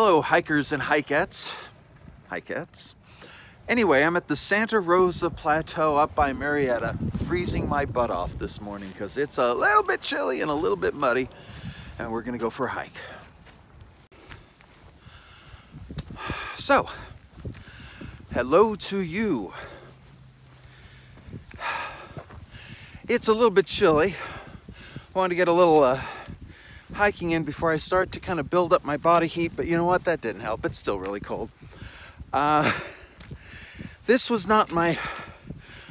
Hello, hikers and hikettes. Anyway, I'm at the Santa Rosa Plateau up by Murrieta, freezing my butt off this morning because it's a little bit chilly and a little bit muddy, and we're gonna go for a hike. So, hello to you. It's a little bit chilly. I wanted to get a little hiking in before I start to kind of build up my body heat, but you know what? That didn't help. It's still really cold. This was not my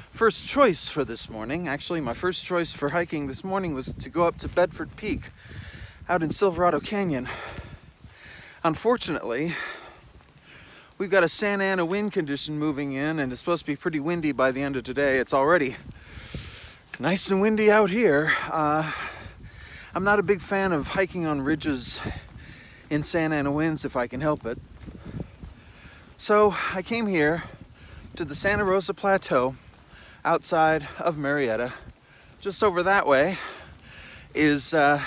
first choice for this morning. Actually, my first choice for hiking this morning was to go up to Bedford Peak out in Silverado Canyon. Unfortunately, we've got a Santa Ana wind condition moving in, and it's supposed to be pretty windy by the end of today. It's already nice and windy out here. I'm not a big fan of hiking on ridges in Santa Ana winds if I can help it. So I came here to the Santa Rosa Plateau outside of Murrieta. Just over that way is the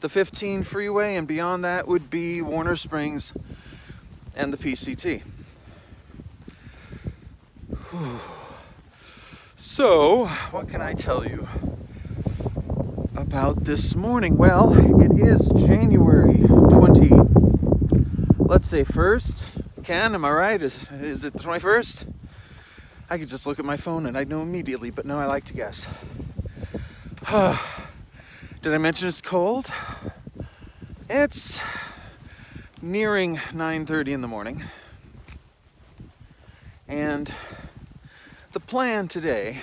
15 freeway, and beyond that would be Warner Springs and the PCT. Whew. So, what can I tell you about this morning? Well, it is January 20, let's say 1st. Ken, am I right? Is it the 21st? I could just look at my phone and I'd know immediately, but no, I like to guess. Did I mention it's cold? It's nearing 9:30 in the morning. And the plan today,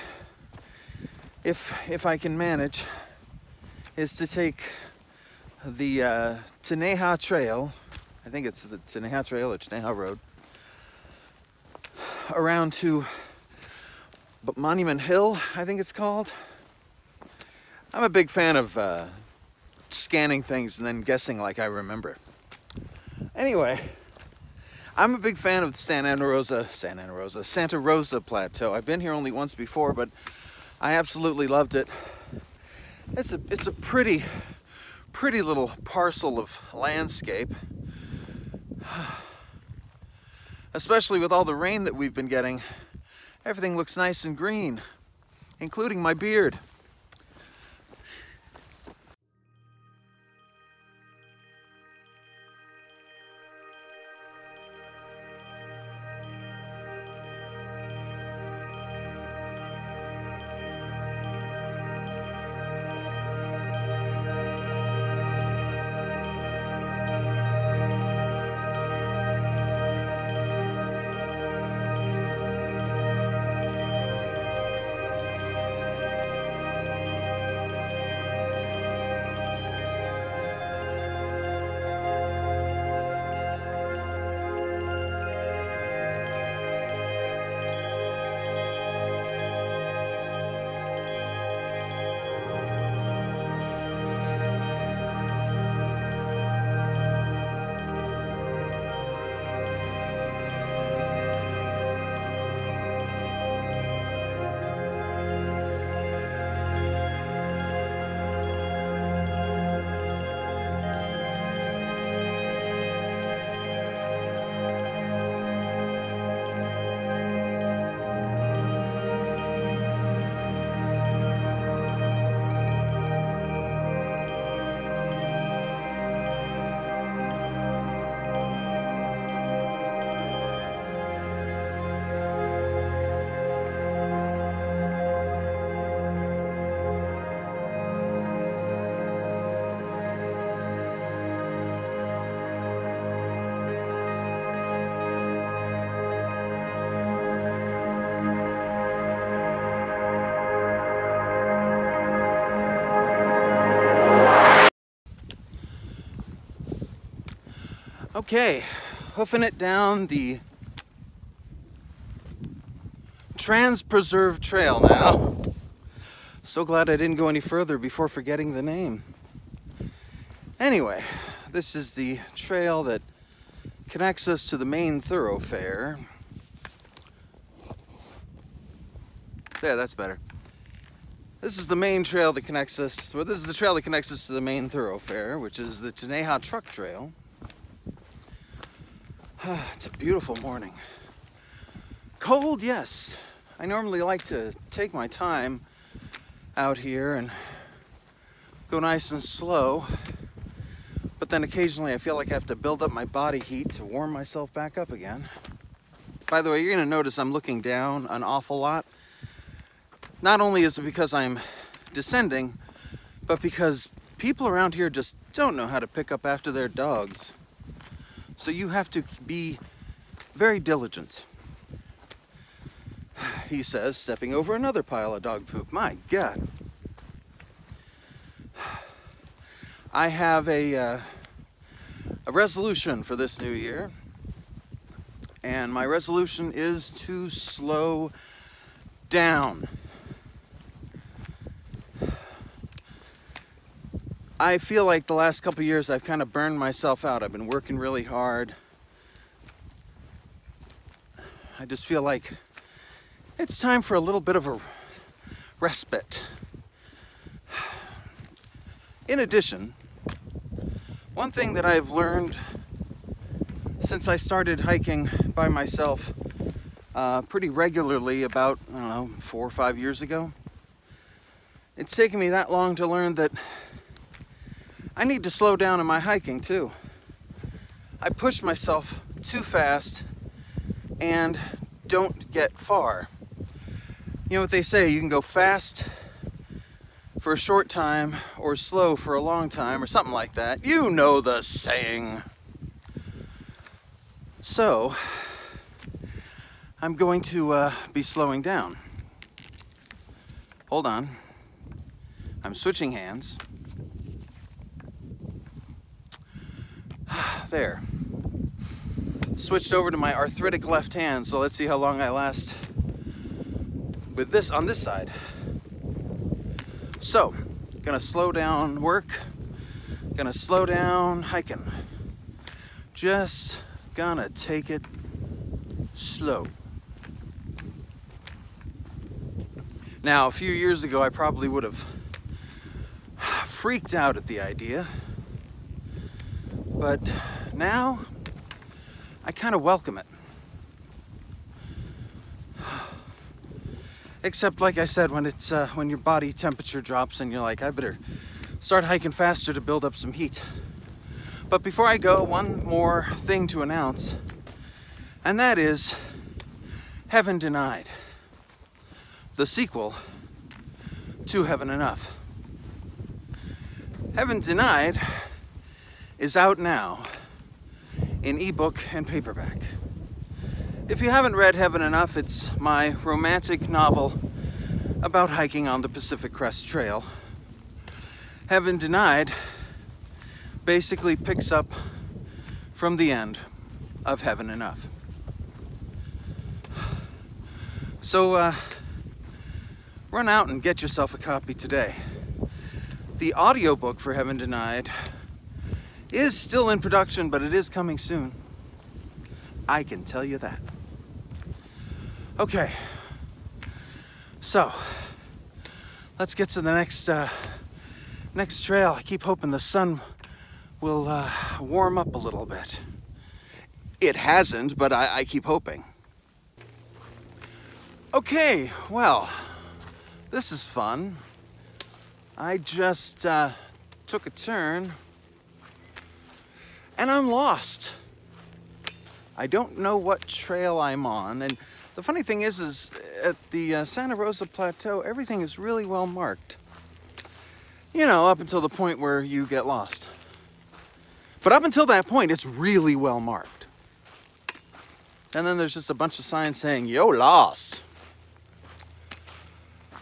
if I can manage, is to take the Teneja Trail, I think it's the Teneja Trail or Teneja Road, around to Monument Hill, I think it's called. I'm a big fan of scanning things and then guessing like I remember. Anyway, I'm a big fan of the Santa Rosa Plateau. I've been here only once before, but I absolutely loved it. It's a pretty little parcel of landscape, especially with all the rain that we've been getting. Everything looks nice and green, including my beard. Okay, hoofing it down the Trans-Preserved Trail now. So glad I didn't go any further before forgetting the name. Anyway, this is the trail that connects us to the main thoroughfare. Yeah, that's better. This is the main trail that connects us, well, this is the trail that connects us to the main thoroughfare, which is the Teneja Truck Trail. It's a beautiful morning. Cold, yes. I normally like to take my time out here and go nice and slow, but then occasionally I feel like I have to build up my body heat to warm myself back up again. By the way, you're gonna notice I'm looking down an awful lot. Not only is it because I'm descending, but because people around here just don't know how to pick up after their dogs. So you have to be very diligent. He says, stepping over another pile of dog poop. My God. I have a resolution for this new year. And my resolution is to slow down. I feel like the last couple years I've kind of burned myself out. I've been working really hard. I just feel like it's time for a little bit of a respite. In addition, one thing that I've learned since I started hiking by myself pretty regularly about, I don't know, 4 or 5 years ago, it's taken me that long to learn that I need to slow down in my hiking too. I push myself too fast and don't get far. You know what they say, you can go fast for a short time or slow for a long time or something like that. You know the saying. So, I'm going to be slowing down. Hold on. I'm switching hands. There. Switched over to my arthritic left hand, so let's see how long I last with this on this side. So, gonna slow down work, gonna slow down hiking. Just gonna take it slow. Now, a few years ago, I probably would have freaked out at the idea. But now, I kind of welcome it. Except, like I said, when it's when your body temperature drops and you're like, I better start hiking faster to build up some heat. But before I go, one more thing to announce, and that is Heaven Denied, the sequel to Heaven Enough. Heaven Denied is out now in ebook and paperback. If you haven't read Heaven Enough, it's my romantic novel about hiking on the Pacific Crest Trail. Heaven Denied basically picks up from the end of Heaven Enough. So run out and get yourself a copy today. The audiobook for Heaven Denied is still in production, but it is coming soon. I can tell you that. Okay, so let's get to the next trail. I keep hoping the sun will warm up a little bit. It hasn't, but I keep hoping. Okay, well, this is fun. I just took a turn and I'm lost. I don't know what trail I'm on, and the funny thing is at the Santa Rosa Plateau, everything is really well marked. You know, up until the point where you get lost. But up until that point, it's really well marked. And then there's just a bunch of signs saying, "Yo, lost."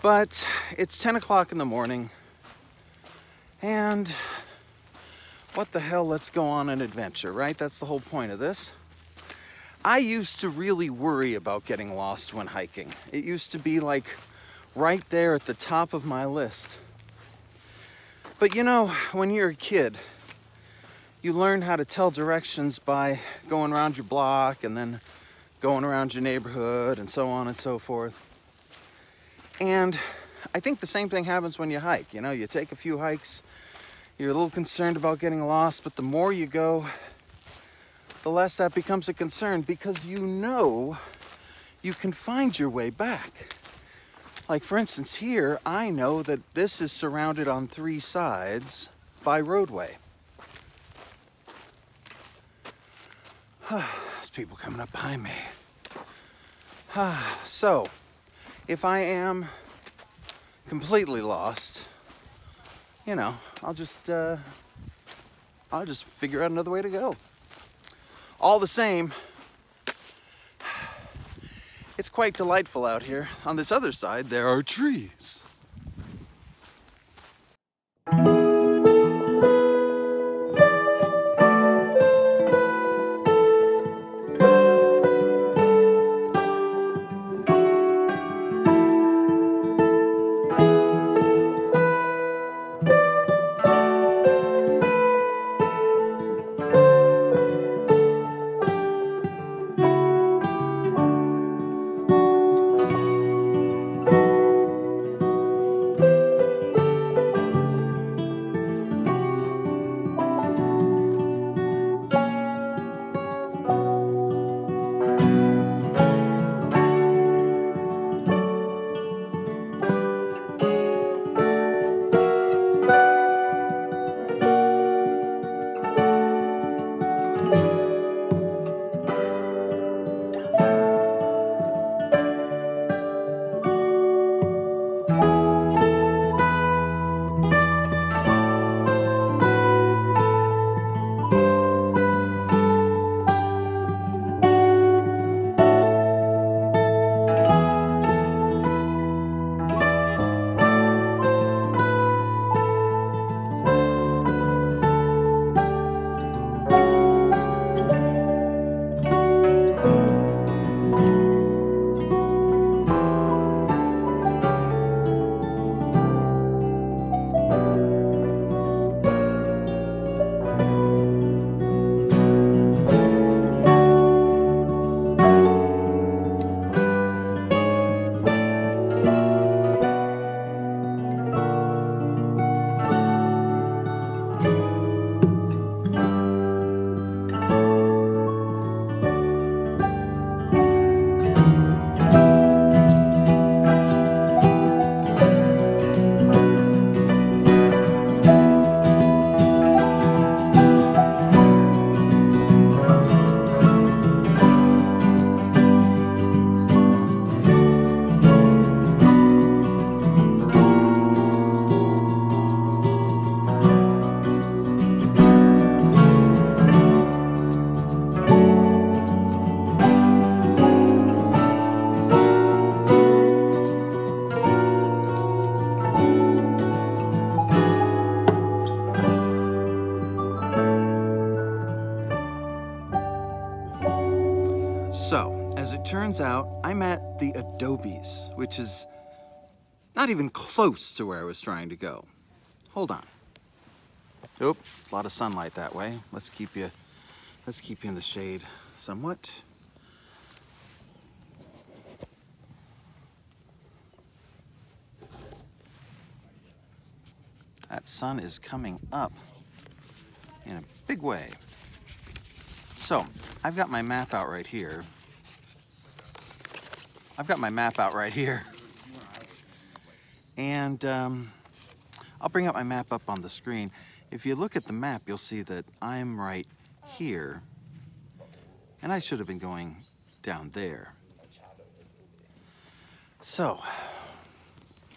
But it's 10 o'clock in the morning, and what the hell, let's go on an adventure, right? That's the whole point of this. I used to really worry about getting lost when hiking. It used to be like right there at the top of my list. But you know, when you're a kid, you learn how to tell directions by going around your block and then going around your neighborhood and so on and so forth. And I think the same thing happens when you hike. You know, you take a few hikes, you're a little concerned about getting lost, but the more you go, the less that becomes a concern, because you know you can find your way back. Like for instance here, I know that this is surrounded on 3 sides by roadway. There's people coming up behind me. So, if I am completely lost, you know, I'll just figure out another way to go. All the same, it's quite delightful out here. On this other side, there are trees. So, as it turns out, I'm at the Adobes, which is not even close to where I was trying to go. Hold on. Oop, a lot of sunlight that way. Let's keep you in the shade somewhat. That sun is coming up in a big way. So, I've got my map out right here. And I'll bring up my map up on the screen. If you look at the map, you'll see that I'm right here. And I should have been going down there. So,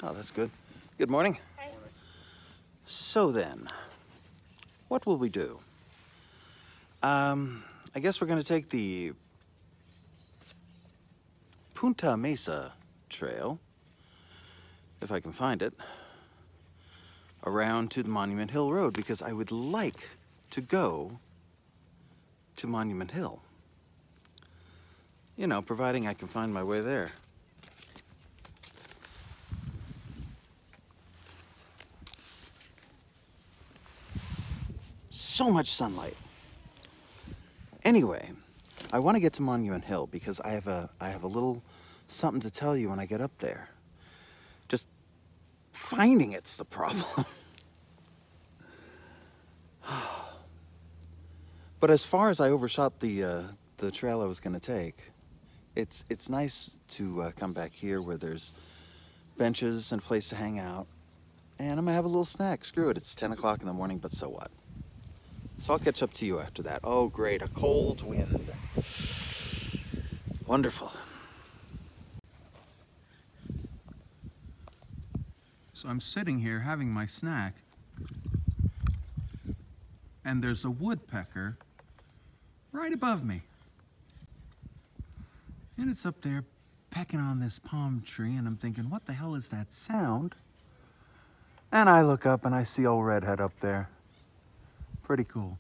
oh, that's good. Good morning. Hi. So then, what will we do? I guess we're going to take the Punta Mesa Trail, if I can find it, around to the Monument Hill Road, because I would like to go to Monument Hill. You know, providing I can find my way there. So much sunlight. Anyway, I want to get to Monument Hill because I have a little something to tell you when I get up there. Just finding it's the problem. But as far as I overshot the trail I was going to take, it's nice to come back here where there's benches and a place to hang out. And I'm going to have a little snack. Screw it, it's 10 o'clock in the morning, but so what? So I'll catch up to you after that. Oh, great, a cold wind. Wonderful. So I'm sitting here having my snack, and there's a woodpecker right above me. And it's up there pecking on this palm tree, and I'm thinking, what the hell is that sound? And I look up and I see old Redhead up there. Pretty cool.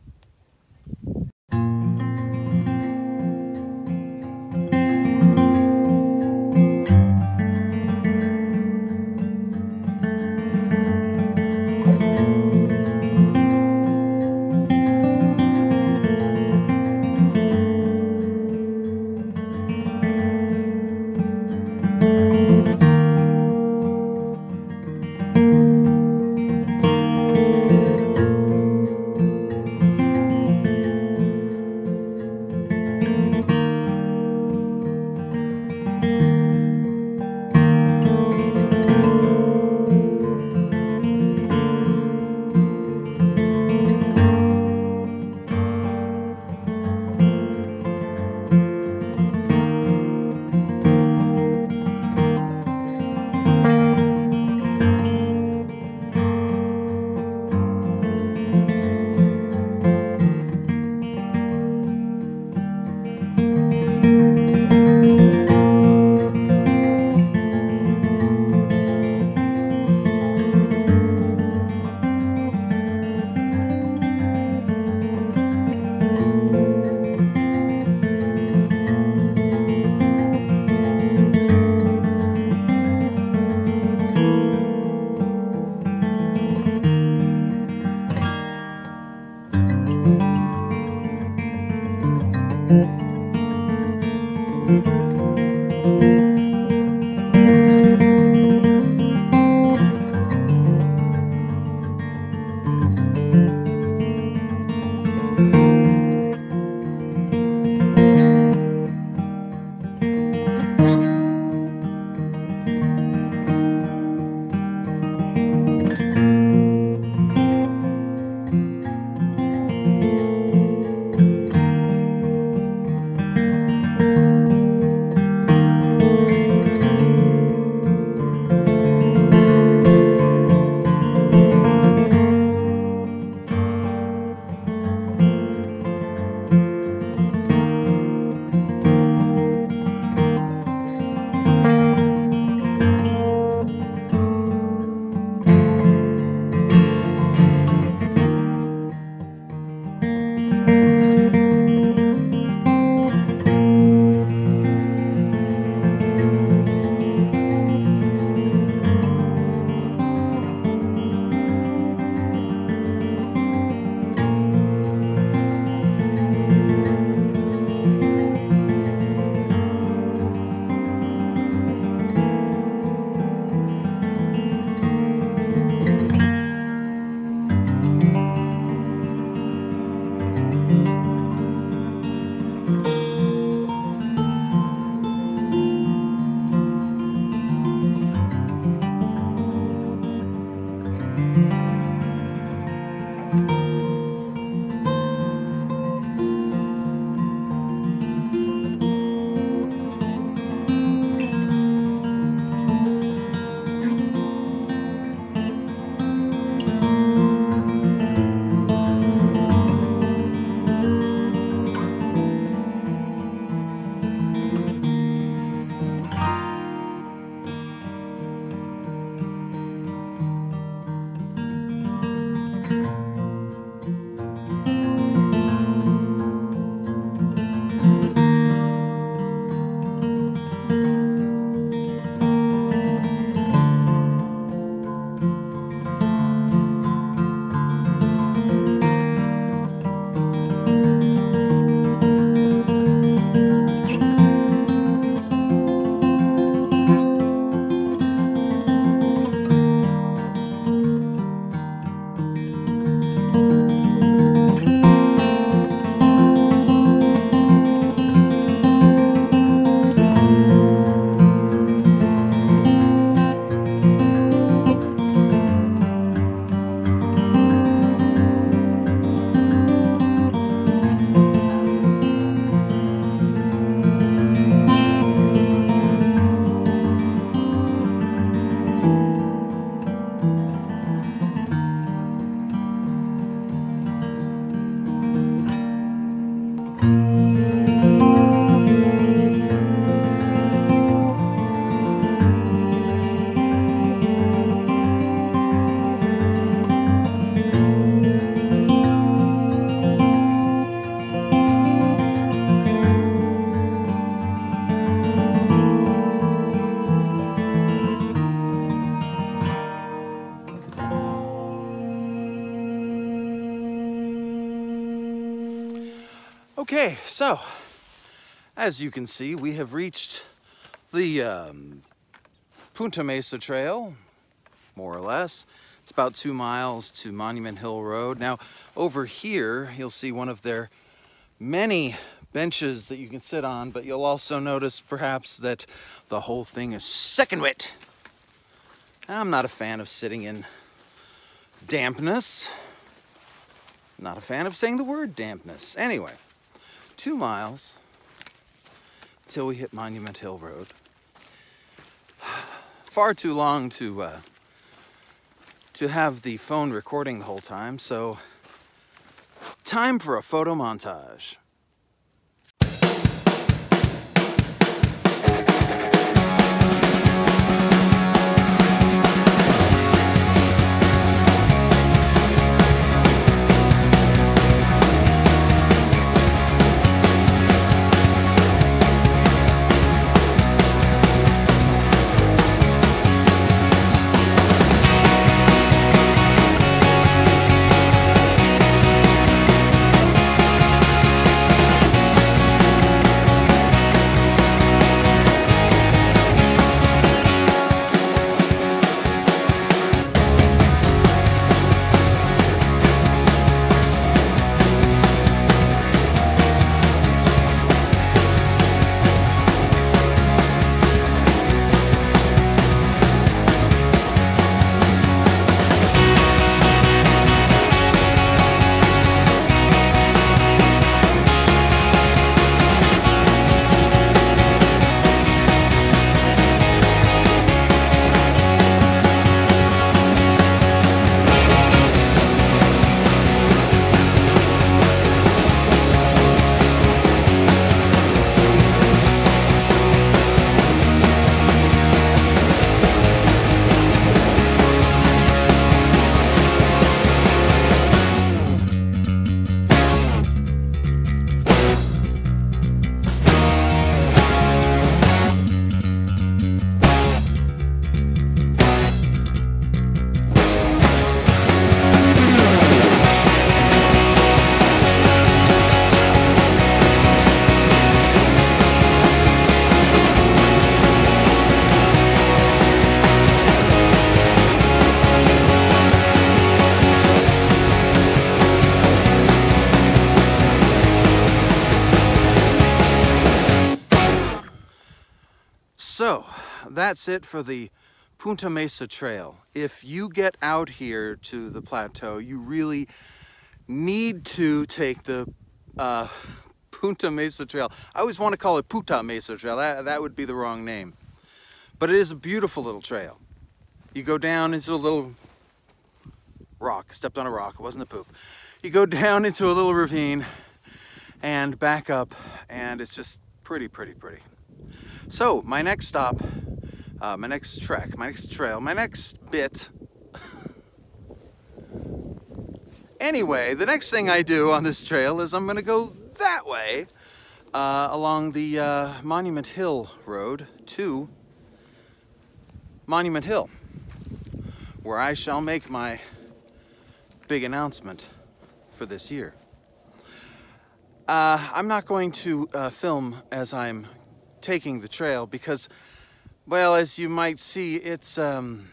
Okay, so as you can see, we have reached the Punta Mesa Trail, more or less. It's about 2 miles to Monument Hill Road. Now, over here, you'll see one of their many benches that you can sit on, but you'll also notice perhaps that the whole thing is second wet. I'm not a fan of sitting in dampness. Not a fan of saying the word dampness. Anyway, 2 miles till we hit Monument Hill Road. Far too long to have the phone recording the whole time, so time for a photo montage. So, that's it for the Punta Mesa Trail. If you get out here to the plateau, you really need to take the Punta Mesa Trail. I always want to call it Puta Mesa Trail. That would be the wrong name. But it is a beautiful little trail. You go down into a little rock. Stepped on a rock. It wasn't a poop. You go down into a little ravine and back up, and it's just pretty, pretty, pretty. So, my next stop, my next trek, my next trail, my next bit. Anyway, the next thing I do on this trail is I'm going to go that way along the Monument Hill Road to Monument Hill, where I shall make my big announcement for this year. I'm not going to film as I'm taking the trail because, well, as you might see, it's well,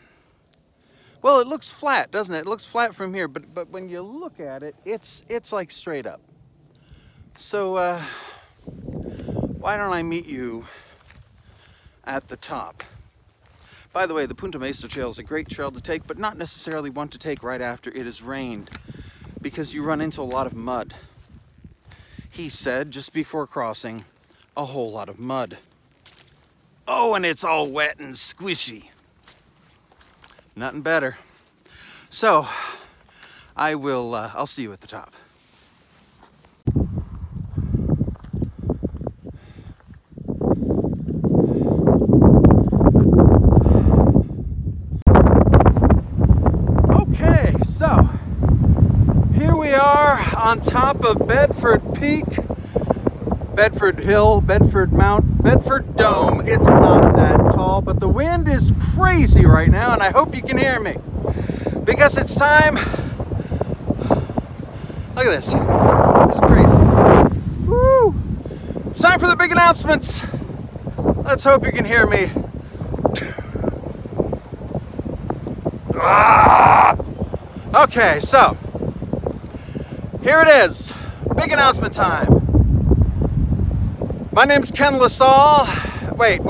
it looks flat, doesn't it? It looks flat from here, but when you look at it, it's like straight up. So why don't I meet you at the top? By the way, the Punta Mesa Trail is a great trail to take, but not necessarily one to take right after it has rained, because you run into a lot of mud. He said just before crossing, a whole lot of mud. Oh, and it's all wet and squishy. Nothing better. So, I'll see you at the top. Okay, so here we are on top of Bedford Peak, Bedford Hill, Bedford Mount, Bedford Dome. It's not that tall, but the wind is crazy right now, and I hope you can hear me. Because it's time. Look at this. It's crazy. Woo! It's time for the big announcements. Let's hope you can hear me. Okay, so here it is. Big announcement time. My name's Ken LaSalle. Wait.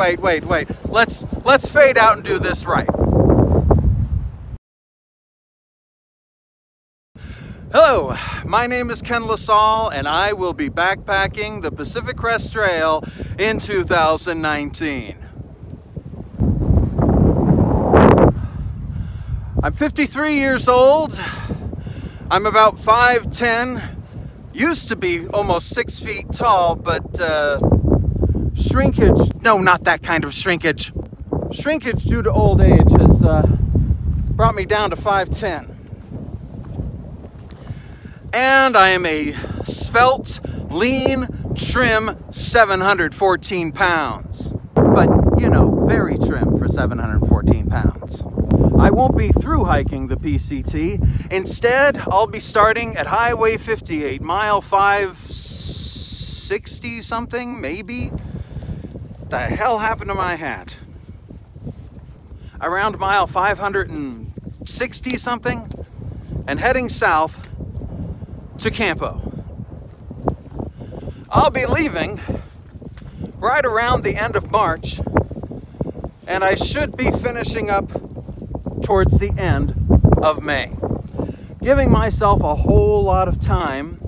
Let's fade out and do this right. Hello, my name is Ken LaSalle, and I will be backpacking the Pacific Crest Trail in 2019. I'm 53 years old. I'm about 5'10", used to be almost 6 feet tall, but shrinkage, no, not that kind of shrinkage. Shrinkage due to old age has brought me down to 5'10". And I am a svelte, lean, trim 714 pounds. But, you know, very trim for 714 pounds. I won't be through hiking the PCT. Instead, I'll be starting at Highway 58, mile 560 something, maybe? The hell happened to my hat? Around mile 560 something, and heading south to Campo. I'll be leaving right around the end of March, and I should be finishing up towards the end of May, giving myself a whole lot of time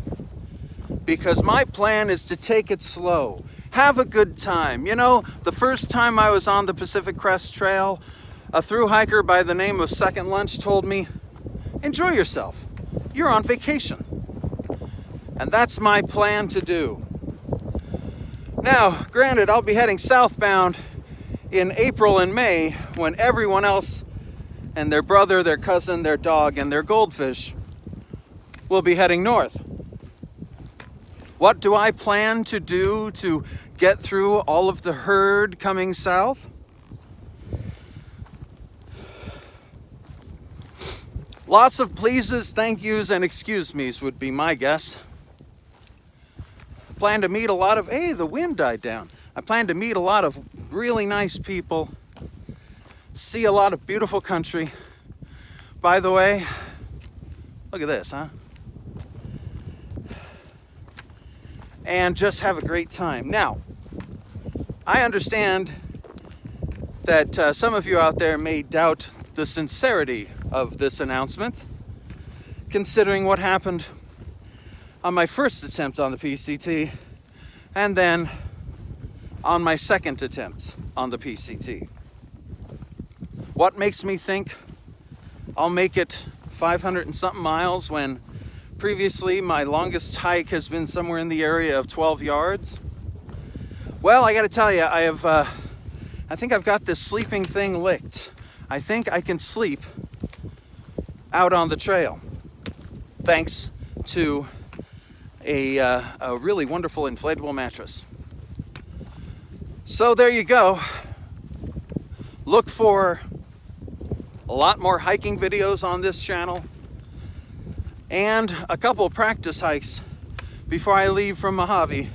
because my plan is to take it slow, have a good time. You know, the first time I was on the Pacific Crest Trail, a thru hiker by the name of Second Lunch told me, "Enjoy yourself, you're on vacation." And that's my plan to do. Now, granted, I'll be heading southbound in April and May when everyone else and their brother, their cousin, their dog, and their goldfish will be heading north. What do I plan to do to get through all of the herd coming south? Lots of pleases, thank yous, and excuse me's would be my guess. Plan to meet a lot of, hey, the wind died down. I plan to meet a lot of really nice people, see a lot of beautiful country. By the way, look at this, huh? And just have a great time. Now, I understand that some of you out there may doubt the sincerity of this announcement, considering what happened on my first attempt on the PCT, and then on my second attempt on the PCT. What makes me think I'll make it 500 and something miles when previously my longest hike has been somewhere in the area of 12 yards? Well, I gotta tell you, I think I've got this sleeping thing licked. I think I can sleep out on the trail, thanks to a really wonderful inflatable mattress. So there you go. Look for a lot more hiking videos on this channel and a couple of practice hikes before I leave from Mojave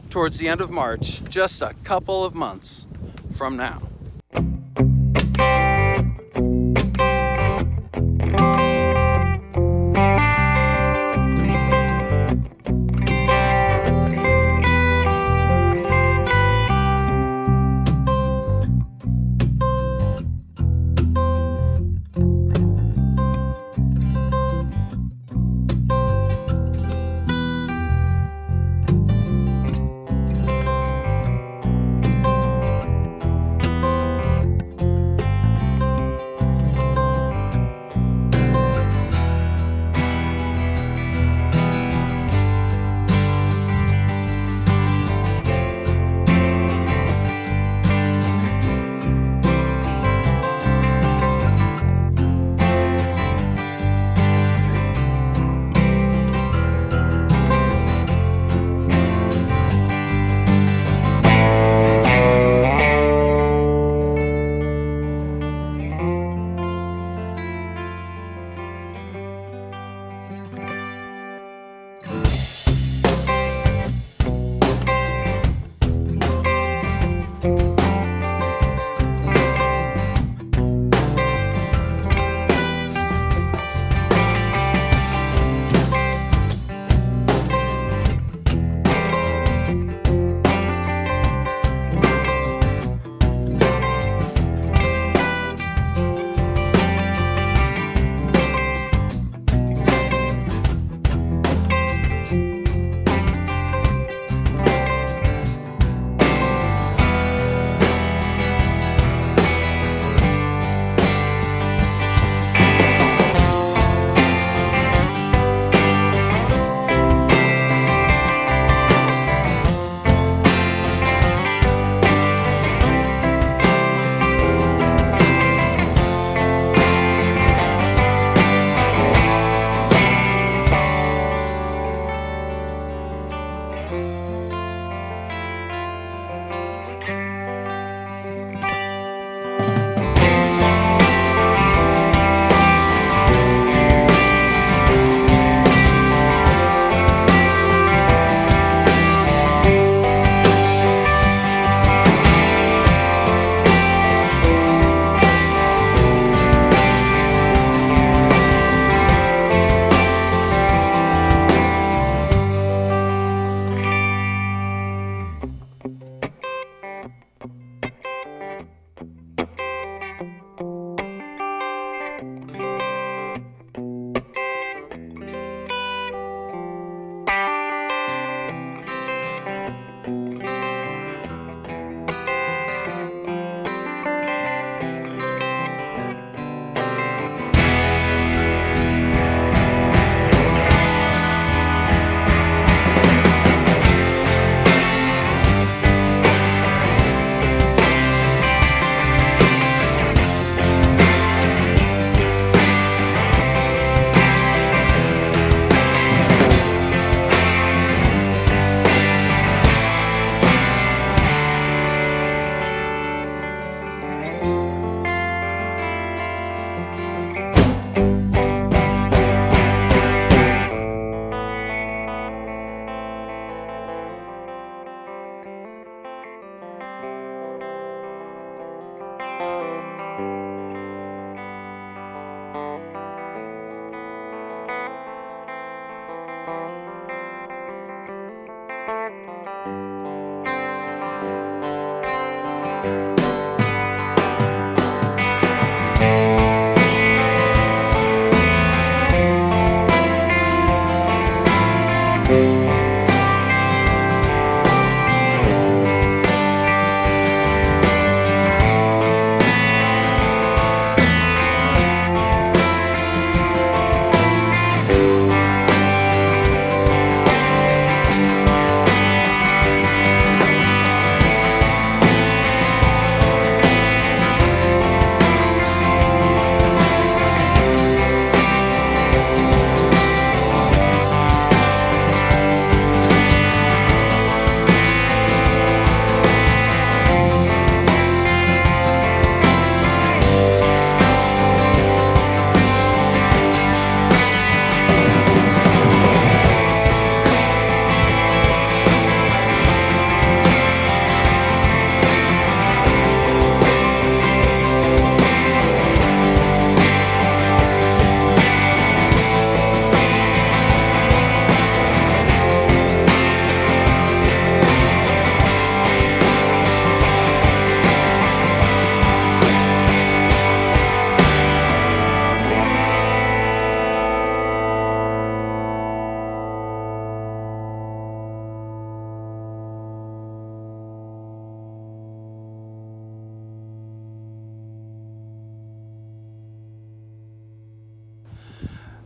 towards the end of March, just a couple of months from now.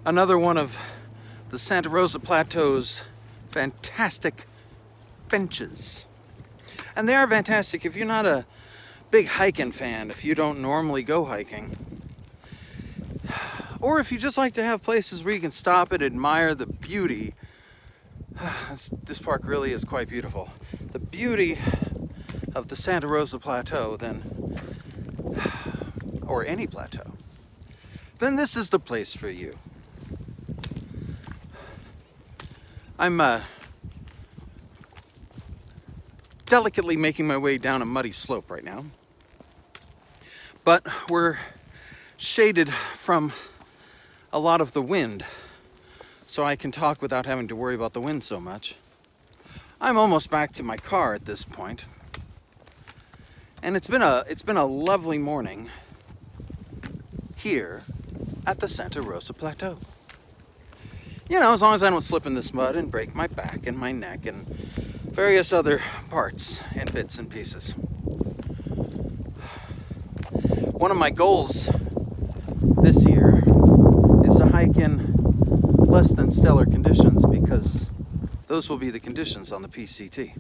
Another one of the Santa Rosa Plateau's fantastic benches. And they are fantastic if you're not a big hiking fan, if you don't normally go hiking. Or if you just like to have places where you can stop and admire the beauty. This park really is quite beautiful. The beauty of the Santa Rosa Plateau, then, or any plateau, then this is the place for you. I'm delicately making my way down a muddy slope right now, but we're shaded from a lot of the wind, so I can talk without having to worry about the wind so much. I'm almost back to my car at this point, and it's been a lovely morning here at the Santa Rosa Plateau. You know, as long as I don't slip in this mud and break my back and my neck and various other parts and bits and pieces. One of my goals this year is to hike in less than stellar conditions, because those will be the conditions on the PCT.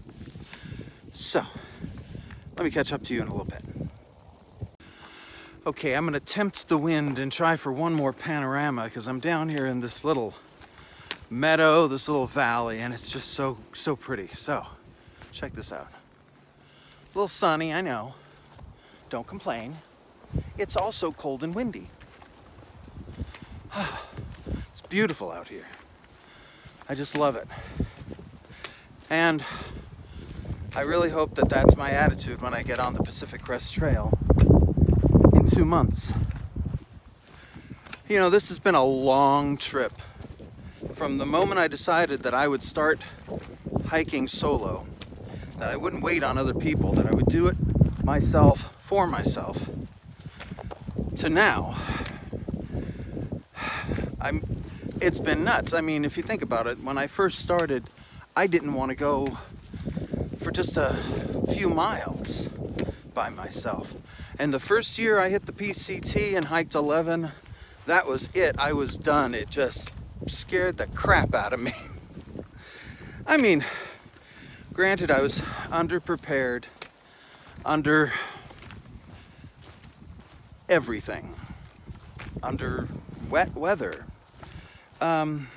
So, let me catch up to you in a little bit. Okay, I'm gonna tempt the wind and try for one more panorama, because I'm down here in this little meadow, this little valley, and it's just so pretty. So, check this out. A little sunny, I know. Don't complain. It's also cold and windy. It's beautiful out here. I just love it. And I really hope that that's my attitude when I get on the Pacific Crest Trail in 2 months. You know, this has been a long trip. From the moment I decided that I would start hiking solo, that I wouldn't wait on other people, that I would do it myself for myself, to now, it's been nuts. I mean, if you think about it, when I first started, I didn't want to go for just a few miles by myself. And the first year I hit the PCT and hiked 11, that was it. I was done. It just scared the crap out of me. I mean, granted, I was underprepared, under everything, under wet weather. But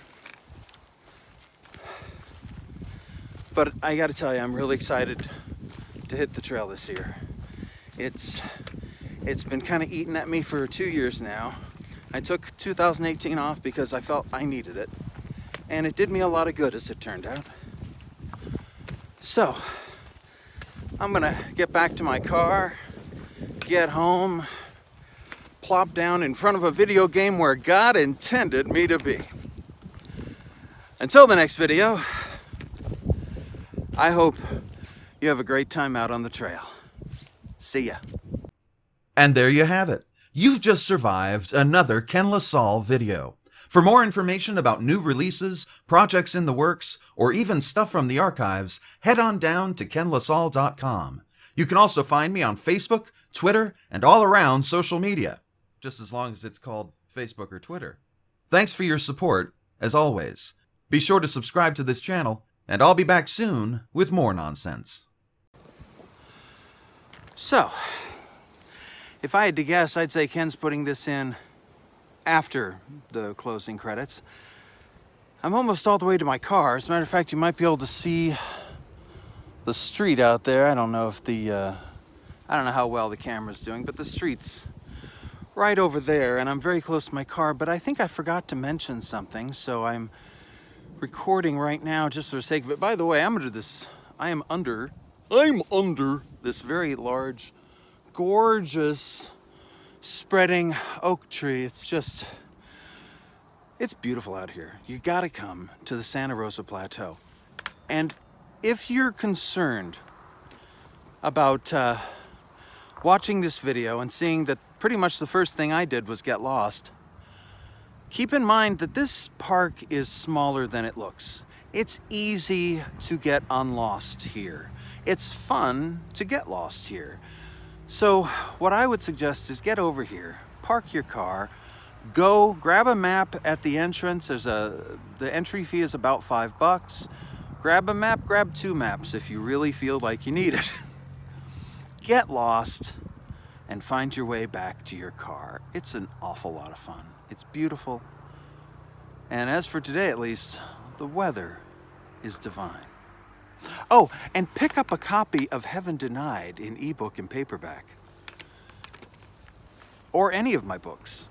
I gotta tell you, I'm really excited to hit the trail this year. It's been kind of eating at me for 2 years now. I took 2018 off because I felt I needed it, and it did me a lot of good, as it turned out. So, I'm gonna get back to my car, get home, plop down in front of a video game where God intended me to be. Until the next video, I hope you have a great time out on the trail. See ya. And there you have it. You've just survived another Ken LaSalle video. For more information about new releases, projects in the works, or even stuff from the archives, head on down to kenlasalle.com. You can also find me on Facebook, Twitter, and all around social media, just as long as it's called Facebook or Twitter. Thanks for your support, as always. Be sure to subscribe to this channel, and I'll be back soon with more nonsense. So, if I had to guess, I'd say Ken's putting this in after the closing credits. I'm almost all the way to my car. As a matter of fact, you might be able to see the street out there. I don't know if I don't know how well the camera's doing, but the street's right over there, and I'm very close to my car, but I think I forgot to mention something, so I'm recording right now just for the sake of it. By the way, I'm under this very large, gorgeous, spreading oak tree. It's beautiful out here. You gotta come to the Santa Rosa Plateau. And if you're concerned about watching this video and seeing that pretty much the first thing I did was get lost, keep in mind that this park is smaller than it looks. It's easy to get unlost here. It's fun to get lost here. So what I would suggest is get over here, park your car, Go grab a map at the entrance. The entry fee is about $5. Grab a map, grab 2 maps if you really feel like you need it. Get lost and find your way back to your car. It's an awful lot of fun. It's beautiful. And as for today, at least, the weather is divine. Oh, and pick up a copy of Heaven Denied in ebook and paperback. Or any of my books.